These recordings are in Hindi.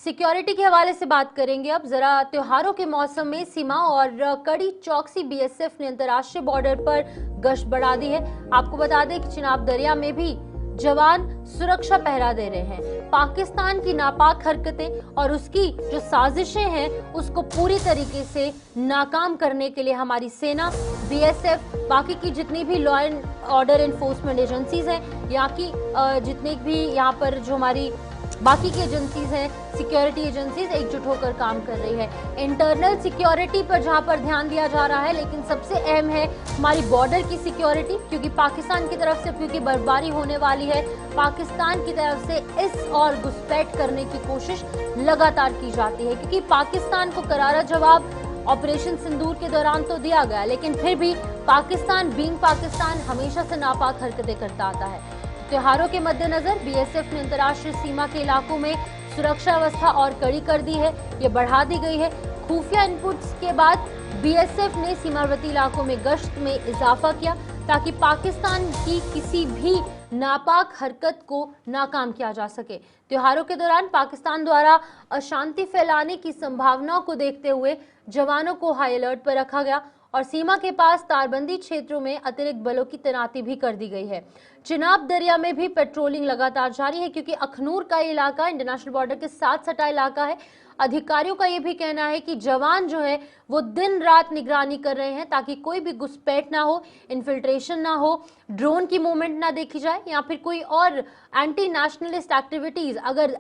सिक्योरिटी के हवाले से बात करेंगे। अब जरा त्योहारों के मौसम में सीमा और कड़ी चौकसी बीएसएफ ने अंतर्राष्ट्रीय बॉर्डर पर गश्त बढ़ा दी है। आपको बता दें कि चिनाब दरिया में भी जवान सुरक्षा पहरा दे रहे हैं। पाकिस्तान की नापाक हरकतें और उसकी जो साजिशें हैं उसको पूरी तरीके से नाकाम करने के लिए हमारी सेना, बीएसएफ, बाकी की जितनी भी law and order enforcement agencies हैं, यहाँ की जितनी भी यहाँ पर जो हमारी बाकी की एजेंसीज हैं, सिक्योरिटी एजेंसीज एकजुट होकर काम कर रही है। इंटरनल सिक्योरिटी पर जहां पर ध्यान दिया जा रहा है, लेकिन सबसे अहम है हमारी बॉर्डर की सिक्योरिटी, क्योंकि पाकिस्तान की तरफ से क्योंकि बर्फबारी होने वाली है, पाकिस्तान की तरफ से इस और घुसपैठ करने की कोशिश लगातार की जाती है, क्योंकि पाकिस्तान को करारा जवाब ऑपरेशन सिंदूर के दौरान तो दिया गया, लेकिन फिर भी पाकिस्तान बीइंग पाकिस्तान हमेशा से नापाक हरकतें करता आता है। त्योहारों के मद्देनजर बीएसएफ ने अंतर्राष्ट्रीय सीमा के इलाकों में सुरक्षा व्यवस्था और कड़ी कर दी है, ये बढ़ा दी गई है। खुफिया इनपुट्स के बाद बीएसएफ ने सीमावर्ती इलाकों में गश्त में इजाफा किया ताकि पाकिस्तान की किसी भी नापाक हरकत को नाकाम किया जा सके। त्योहारों के दौरान पाकिस्तान द्वारा अशांति फैलाने की संभावनाओं को देखते हुए जवानों को हाई अलर्ट पर रखा गया और सीमा के पास तारबंदी क्षेत्रों में अतिरिक्त बलों की तैनाती भी कर दी गई है। चिनाब दरिया में भी पेट्रोलिंग लगातार जारी है, क्योंकि अखनूर का इलाका इंटरनेशनल बॉर्डर के साथ सटा इलाका है। अधिकारियों का यह भी कहना है कि जवान जो है वो दिन रात निगरानी कर रहे हैं ताकि कोई भी घुसपैठ ना हो, इन्फिल्ट्रेशन ना हो, ड्रोन की मूवमेंट ना देखी जाए या फिर कोई और एंटी नेशनलिस्ट एक्टिविटीज अगर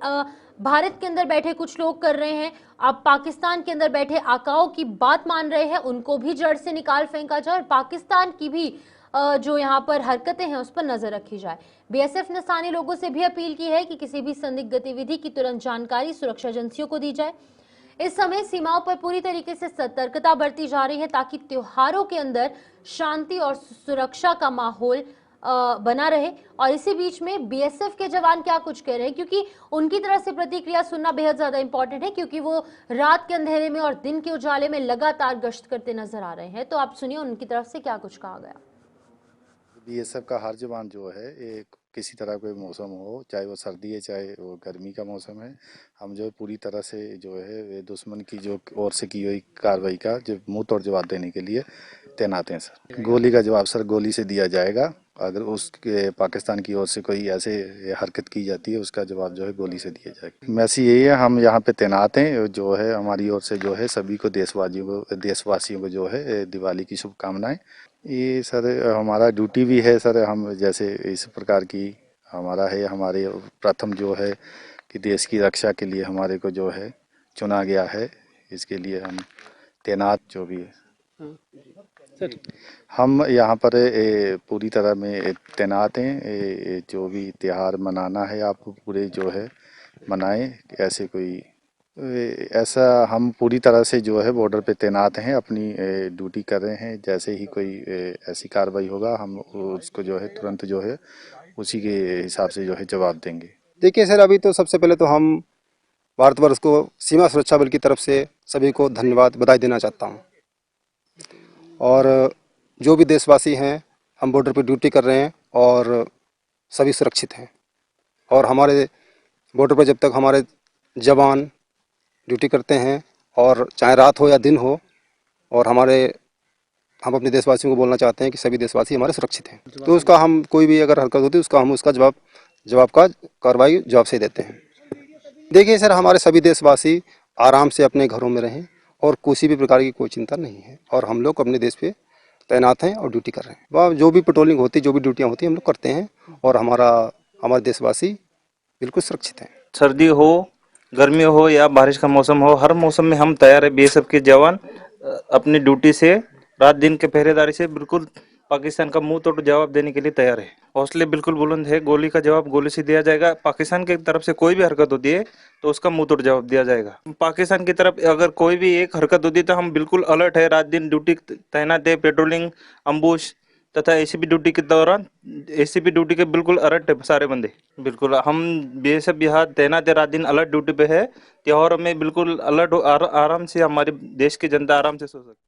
भारत के अंदर बैठे कुछ लोग कर रहे हैं, अब पाकिस्तान के अंदर बैठे आकाओं की बात मान रहे हैं, उनको भी जड़ से निकाल फेंका जाए और पाकिस्तान की भी जो यहाँ पर हरकतें हैं उस पर नजर रखी जाए। बीएसएफ ने स्थानीय लोगों से भी अपील की है कि किसी भी संदिग्ध गतिविधि की तुरंत जानकारी सुरक्षा एजेंसियों को दी जाए। इस समय सीमाओं पर पूरी तरीके से सतर्कता बरती जा रही है ताकि त्योहारों के अंदर शांति और सुरक्षा का माहौल बना रहे। और इसी बीच में बीएसएफ के जवान क्या कुछ कह रहे हैं, क्योंकि उनकी तरफ से प्रतिक्रिया सुनना बेहद ज्यादा इंपॉर्टेंट है, क्योंकि वो रात के अंधेरे में और दिन के उजाले में लगातार गश्त करते नजर आ रहे हैं। तो आप सुनिए उनकी तरफ से क्या कुछ कहा गया। बीएसएफ का हर जवान जो है एक किसी तरह कोई मौसम हो, चाहे वो सर्दी है चाहे वो गर्मी का मौसम है, हम जो है पूरी तरह से जो है दुश्मन की जो ओर से की हुई कार्रवाई का जो मुंह तोड़ जवाब देने के लिए तैनात हैं सर। गोली का जवाब सर गोली से दिया जाएगा। अगर उसके पाकिस्तान की ओर से कोई ऐसे हरकत की जाती है उसका जवाब जो है गोली से दिया जाएगा। मैसेज यही है, हम यहाँ पे तैनात हैं। जो है हमारी ओर से जो है सभी को देशवासियों को जो है दिवाली की शुभकामनाएं। ये सर हमारा ड्यूटी भी है सर, हम जैसे इस प्रकार की हमारा है, हमारे प्रथम जो है कि देश की रक्षा के लिए हमारे को जो है चुना गया है, इसके लिए हम तैनात जो भी है सर, हम यहाँ पर पूरी तरह में तैनात हैं। जो भी त्योहार मनाना है आप पूरे जो है मनाएं, ऐसे कोई ऐसा हम पूरी तरह से जो है बॉर्डर पे तैनात हैं, अपनी ड्यूटी कर रहे हैं। जैसे ही कोई ऐसी कार्रवाई होगा हम उसको जो है तुरंत जो है उसी के हिसाब से जो है जवाब देंगे। देखिए सर, अभी तो सबसे पहले तो हम भारतवर्ष को सीमा सुरक्षा बल की तरफ से सभी को धन्यवाद बधाई देना चाहता हूँ। और जो भी देशवासी हैं, हम बॉर्डर पर ड्यूटी कर रहे हैं और सभी सुरक्षित हैं। और हमारे बॉर्डर पर जब तक हमारे जवान ड्यूटी करते हैं, और चाहे रात हो या दिन हो, और हम अपने देशवासियों को बोलना चाहते हैं कि सभी देशवासी हमारे सुरक्षित हैं। तो उसका हम कोई भी अगर हरकत होती है उसका हम उसका जवाब का कार्रवाई जवाब से देते हैं। देखिए सर, हमारे सभी देशवासी आराम से अपने घरों में रहें और किसी भी प्रकार की कोई चिंता नहीं है, और हम लोग अपने देश पे तैनात हैं और ड्यूटी कर रहे हैं। वह जो भी पेट्रोलिंग होती, जो भी ड्यूटियाँ होती हैं हम लोग करते हैं, और हमारे देशवासी बिल्कुल सुरक्षित हैं। सर्दी हो, गर्मी हो या बारिश का मौसम हो, हर मौसम में हम तैयार है। बीएसएफ के जवान अपनी ड्यूटी से रात दिन के पहरेदारी से बिल्कुल पाकिस्तान का मुंह तोड़ जवाब देने के लिए तैयार है। हौसले बिल्कुल बुलंद है। गोली का जवाब गोली से दिया जाएगा। पाकिस्तान की तरफ से कोई भी हरकत होती है तो उसका मुंह तोड़ जवाब दिया जाएगा। पाकिस्तान की तरफ अगर कोई भी एक हरकत होती है तो हम बिल्कुल अलर्ट है, रात दिन ड्यूटी तैनात है। पेट्रोलिंग, अम्बुश तथा एसीपी ड्यूटी के दौरान एसीपी ड्यूटी के बिल्कुल अलर्ट है सारे बंदे। बिल्कुल हम बीएसएफ यहाँ तैनात है, रात दिन अलर्ट ड्यूटी पे है। त्योहारों में बिल्कुल अलर्ट आराम से हमारे देश की जनता आराम से सो सकती है।